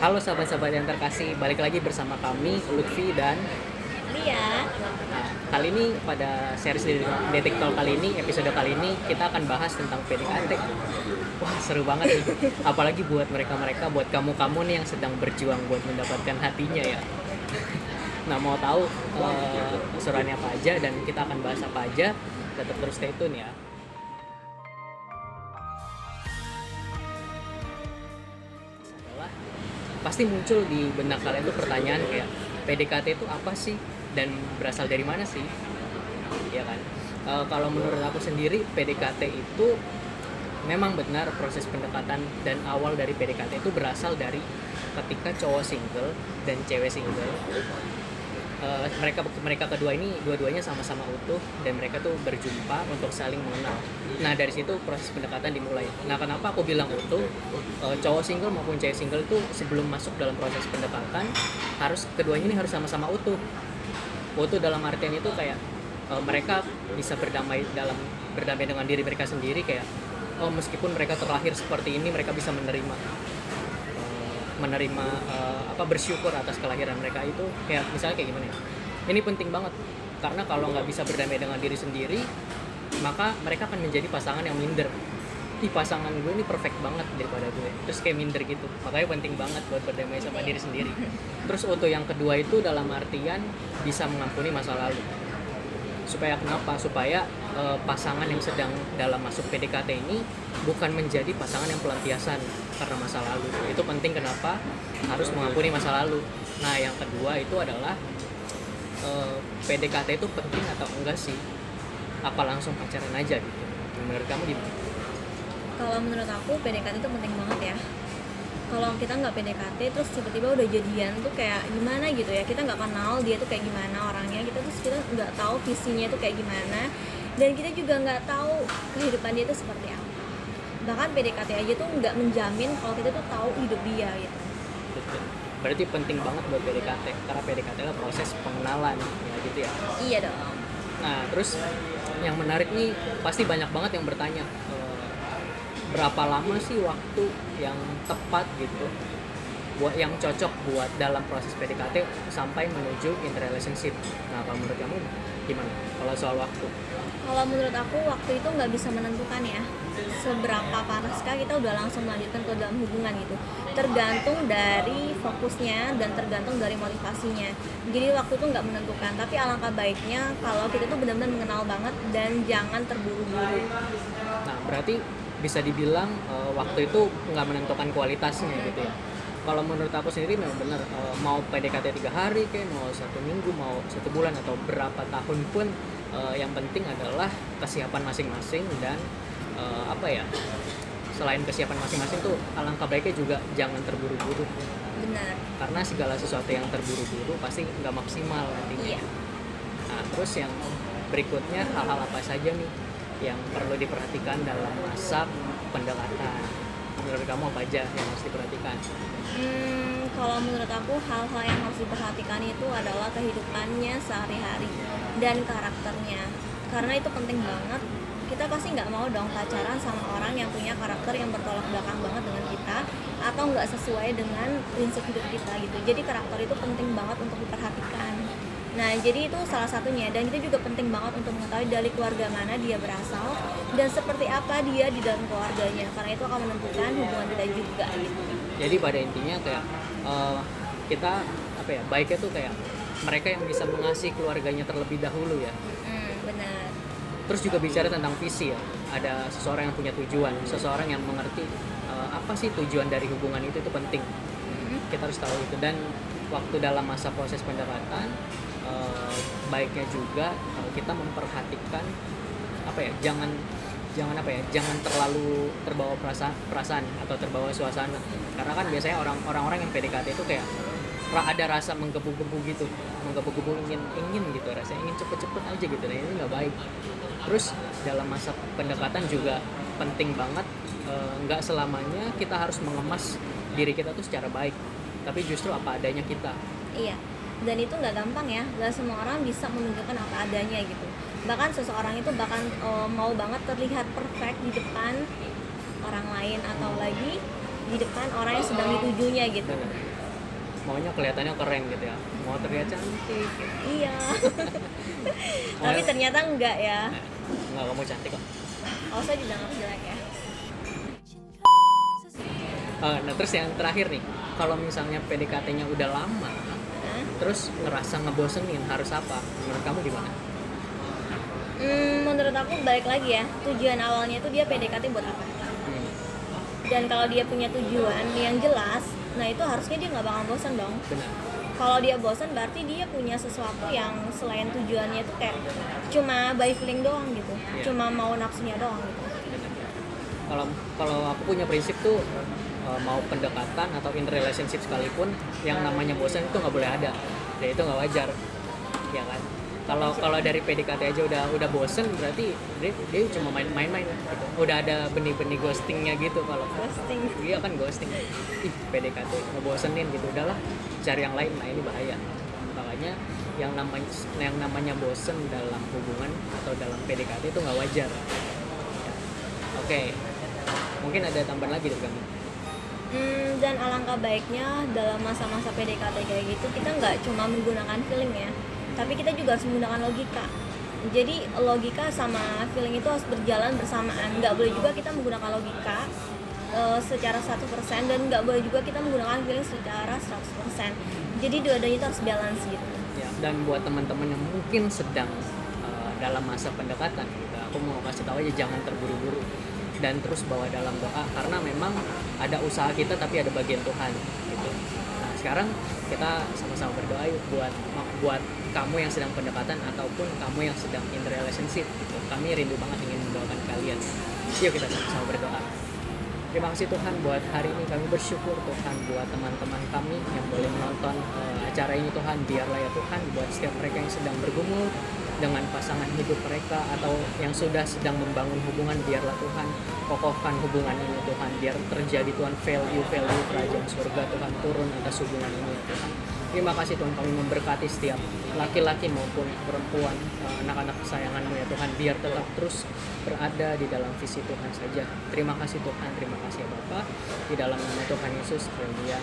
Halo sahabat-sahabat yang terkasih, balik lagi bersama kami Lutfi dan Lia. kali ini pada series Detik Talk kali ini, episode kali ini kita akan bahas tentang PDKT. Wah, seru banget nih. Apalagi buat mereka-mereka, buat kamu-kamu nih yang sedang berjuang buat mendapatkan hatinya ya. Nah, mau tahu keseruannya apa aja dan kita akan bahas apa aja, tetap terus stay tune ya. Adalah pasti muncul di benak kalian tuh pertanyaan kayak PDKT itu apa sih dan berasal dari mana sih, ya kan? Kalau menurut aku sendiri PDKT itu memang benar proses pendekatan dan awal dari PDKT itu berasal dari ketika cowok single dan cewek single. Mereka kedua ini dua-duanya sama-sama utuh dan mereka tuh berjumpa untuk saling mengenal. Nah, dari situ proses pendekatan dimulai. Nah, kenapa aku bilang utuh? Cowok single maupun cewek single itu sebelum masuk dalam proses pendekatan keduanya ini harus sama-sama utuh. Utuh dalam artian itu kayak mereka bisa berdamai dengan diri mereka sendiri, kayak meskipun mereka terlahir seperti ini, mereka bisa bersyukur atas kelahiran mereka itu. Kayak misalnya kayak gimana ya, ini penting banget karena kalau nggak bisa berdamai dengan diri sendiri, maka mereka akan menjadi pasangan yang minder. Pasangan gue ini perfect banget daripada gue, terus kayak minder gitu. Makanya penting banget buat berdamai sama diri sendiri. Terus untuk yang kedua itu dalam artian bisa mengampuni masa lalu. Supaya kenapa? Supaya pasangan yang sedang dalam masuk PDKT ini bukan menjadi pasangan yang pelampiasan karena masa lalu. Itu penting, kenapa harus mengampuni masa lalu. Nah, yang kedua itu adalah PDKT itu penting atau enggak sih? Apa langsung pacaran aja gitu? Menurut kamu gimana? Kalau menurut aku PDKT itu penting banget ya. Kalau kita nggak PDKT terus tiba-tiba udah jadian tuh kayak gimana gitu ya, kita nggak kenal dia tuh kayak gimana orangnya, kita nggak tahu visinya tuh kayak gimana, dan kita juga nggak tahu kehidupan dia tuh seperti apa. Bahkan PDKT aja tuh nggak menjamin kalau kita tuh tahu hidup dia gitu. Betul. Berarti penting banget buat PDKT karena PDKT adalah proses pengenalan ya gitu ya. Iya dong. Nah, terus yang menarik nih, pasti banyak banget yang bertanya, berapa lama sih waktu yang tepat gitu buat yang cocok buat dalam proses PDKT sampai menuju in relationship. Nah, kalau menurut kamu gimana kalau soal waktu? Kalau menurut aku waktu itu nggak bisa menentukan ya seberapa panaskah kita udah langsung melanjutkan ke dalam hubungan gitu. Tergantung dari fokusnya dan tergantung dari motivasinya. Jadi waktu itu nggak menentukan, tapi alangkah baiknya kalau kita tuh benar-benar mengenal banget dan jangan terburu-buru. Nah, berarti bisa dibilang waktu itu nggak menentukan kualitasnya gitu ya. Kalau menurut aku sendiri memang benar, mau PDKT 3 hari kayak mau 1 minggu, mau 1 bulan atau berapa tahun pun, yang penting adalah kesiapan masing-masing dan selain kesiapan masing-masing tuh alangkah baiknya juga jangan terburu-buru, Benar. karena segala sesuatu yang terburu-buru pasti nggak maksimal nantinya. Iya. Nah, terus yang berikutnya, hal-hal apa saja nih yang perlu diperhatikan dalam masa pendekatan? Menurut kamu apa aja yang harus diperhatikan? Kalau menurut aku hal-hal yang harus diperhatikan itu adalah kehidupannya sehari-hari dan karakternya, karena itu penting banget. Kita pasti nggak mau dong pacaran sama orang yang punya karakter yang bertolak belakang banget dengan kita atau nggak sesuai dengan prinsip hidup kita gitu. Jadi karakter itu penting banget untuk diperhatikan. Nah, jadi itu salah satunya, dan kita juga penting banget untuk mengetahui dari keluarga mana dia berasal dan seperti apa dia di dalam keluarganya, karena itu akan menentukan hubungan kita juga gitu. Jadi pada intinya kayak kita baiknya tuh kayak mereka yang bisa mengasihi keluarganya terlebih dahulu ya. Benar. Terus juga bicara tentang visi ya. Ada seseorang yang punya tujuan, seseorang yang mengerti apa sih tujuan dari hubungan itu penting. Kita harus tahu itu. Dan waktu dalam masa proses pendekatan, baiknya juga kita memperhatikan jangan terlalu terbawa perasaan atau terbawa suasana, karena kan biasanya orang-orang yang PDKT itu kayak ada rasa menggebu-gebu gitu, ingin gitu, rasanya ingin cepet-cepet aja gitu. Nah, ini nggak baik. Terus dalam masa pendekatan juga penting banget, nggak selamanya kita harus mengemas diri kita tuh secara baik, tapi justru apa adanya kita. Iya, dan itu nggak gampang ya, nggak semua orang bisa menunjukkan apa adanya gitu. Bahkan seseorang itu mau banget terlihat perfect di depan orang lain atau lagi di depan orang yang sedang ditujunya gitu. maunya kelihatannya keren gitu ya, mau terlihat cantik. Iya. Tapi ternyata enggak ya. Nggak, kamu cantik kok. Oh, saya juga nggak jelek ya. Nah terus yang terakhir nih, kalau misalnya PDKT-nya udah lama, Hah? terus ngerasa ngebosenin, harus apa? Menurut kamu gimana? Menurut aku balik lagi ya, tujuan awalnya itu dia PDKT buat apa? Hmm, Dan kalau dia punya tujuan yang jelas, nah itu harusnya dia nggak bakal bosan dong. benar. Kalau dia bosan berarti dia punya sesuatu yang selain tujuannya itu kayak cuma by feeling doang gitu, Iya. cuma mau nafsunya doang gitu. Kalau kalau aku punya prinsip tuh, mau pendekatan atau in relationship sekalipun, yang namanya bosan itu nggak boleh ada, dan itu nggak wajar, ya kan? Kalau dari PDKT aja udah bosen, berarti dia cuma main-main gitu. Udah ada benih-benih ghostingnya gitu. Kalau Ghosting. iya kan ghosting, ih PDKT ngebosenin gitu, udahlah cari yang lain. Nah ini bahaya. Makanya yang namanya bosen dalam hubungan atau dalam PDKT itu nggak wajar ya. Oke, mungkin ada tambahan lagi dari kamu. Dan alangkah baiknya dalam masa-masa PDKT kayak gitu kita nggak cuma menggunakan feeling ya, tapi kita juga harus menggunakan logika. Jadi logika sama feeling itu harus berjalan bersamaan. Nggak boleh juga kita menggunakan logika secara 100% dan nggak boleh juga kita menggunakan feeling secara 100%. Jadi dua-duanya itu harus balance gitu. Ya, dan buat teman-teman yang mungkin sedang dalam masa pendekatan gitu, aku mau kasih tahu aja, jangan terburu-buru dan terus bawa dalam doa, karena memang ada usaha kita tapi ada bagian Tuhan gitu. Nah sekarang kita sama-sama berdoa yuk buat kamu yang sedang pendekatan ataupun kamu yang sedang in relationship gitu. Kami rindu banget ingin mendoakan kalian. Yuk kita sama-sama berdoa. Terima kasih Tuhan buat hari ini, kami bersyukur Tuhan buat teman-teman kami yang boleh menonton acara ini Tuhan. Biarlah ya Tuhan buat setiap mereka yang sedang bergumul dengan pasangan hidup mereka atau yang sudah sedang membangun hubungan, biarlah Tuhan kokohkan hubungan ini Tuhan. Biar terjadi Tuhan value kerajaan surga Tuhan turun atas hubungan ini ya Tuhan. Terima kasih Tuhan, kami memberkati setiap laki-laki maupun perempuan, anak-anak kesayangan-Mu ya Tuhan, biar tetap terus berada di dalam visi Tuhan saja. Terima kasih Tuhan, terima kasih ya Bapa, di dalam nama Tuhan Yesus, haleluya.